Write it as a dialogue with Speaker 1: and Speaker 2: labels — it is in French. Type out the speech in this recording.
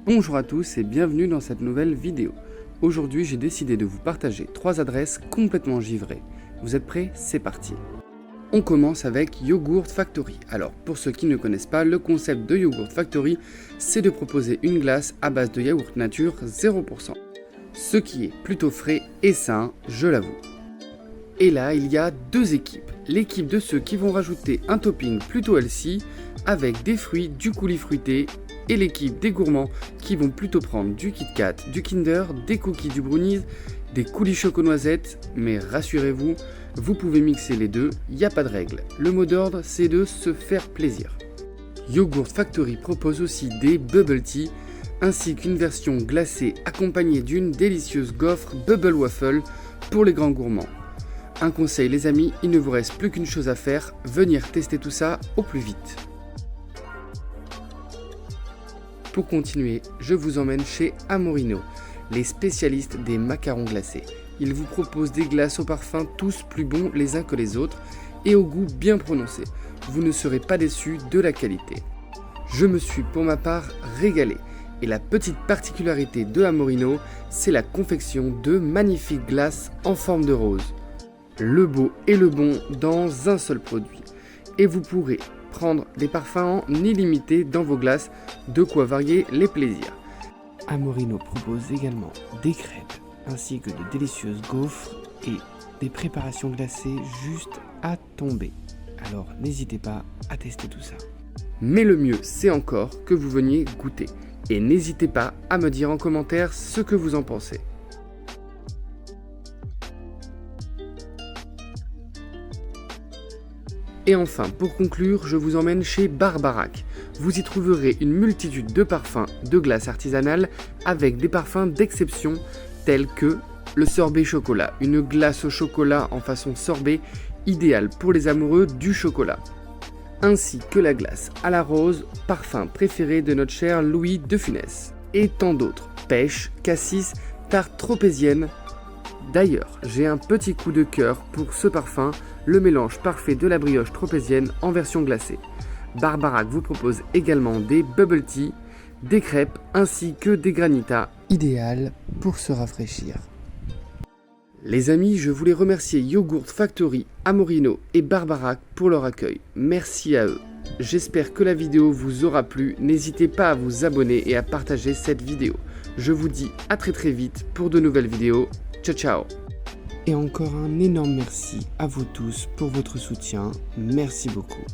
Speaker 1: Bonjour à tous et bienvenue dans cette nouvelle vidéo. Aujourd'hui, j'ai décidé de vous partager 3 adresses complètement givrées. Vous êtes prêts? C'est parti. On commence avec Yogurt Factory. Alors, pour ceux qui ne connaissent pas, le concept de Yogurt Factory, c'est de proposer une glace à base de yaourt nature 0%. Ce qui est plutôt frais et sain, je l'avoue. Et là, il y a 2 équipes. L'équipe de ceux qui vont rajouter un topping plutôt healthy avec des fruits, du coulis fruité, et l'équipe des gourmands qui vont plutôt prendre du Kit Kat, du Kinder, des cookies, du brownies, des coulis choco-noisettes, mais rassurez-vous, vous pouvez mixer les deux, il n'y a pas de règle. Le mot d'ordre, c'est de se faire plaisir. Yogurt Factory propose aussi des bubble tea, ainsi qu'une version glacée accompagnée d'une délicieuse gaufre bubble waffle pour les grands gourmands. Un conseil les amis, il ne vous reste plus qu'une chose à faire, venir tester tout ça au plus vite. Pour continuer, je vous emmène chez Amorino, les spécialistes des macarons glacés. Ils vous proposent des glaces au parfum tous plus bons les uns que les autres et au goût bien prononcé. Vous ne serez pas déçus de la qualité. Je me suis pour ma part régalé et la petite particularité de Amorino, c'est la confection de magnifiques glaces en forme de rose. Le beau et le bon dans un seul produit. Et vous pourrez prendre des parfums en illimité dans vos glaces, de quoi varier les plaisirs. Amorino propose également des crêpes, ainsi que de délicieuses gaufres et des préparations glacées juste à tomber. Alors n'hésitez pas à tester tout ça. Mais le mieux, c'est encore que vous veniez goûter. Et n'hésitez pas à me dire en commentaire ce que vous en pensez. Et enfin, pour conclure, je vous emmène chez Barbarac. Vous y trouverez une multitude de parfums de glace artisanale avec des parfums d'exception tels que le sorbet chocolat, une glace au chocolat en façon sorbet idéale pour les amoureux du chocolat. Ainsi que la glace à la rose, parfum préféré de notre cher Louis de Funès. Et tant d'autres, pêche, cassis, tarte tropézienne. D'ailleurs, j'ai un petit coup de cœur pour ce parfum, le mélange parfait de la brioche tropézienne en version glacée. Barbarac vous propose également des bubble tea, des crêpes ainsi que des granitas, idéales pour se rafraîchir. Les amis, je voulais remercier Yogurt Factory, Amorino et Barbarac pour leur accueil. Merci à eux. J'espère que la vidéo vous aura plu. N'hésitez pas à vous abonner et à partager cette vidéo. Je vous dis à très vite pour de nouvelles vidéos. Ciao ciao. Et encore un énorme merci à vous tous pour votre soutien. Merci beaucoup.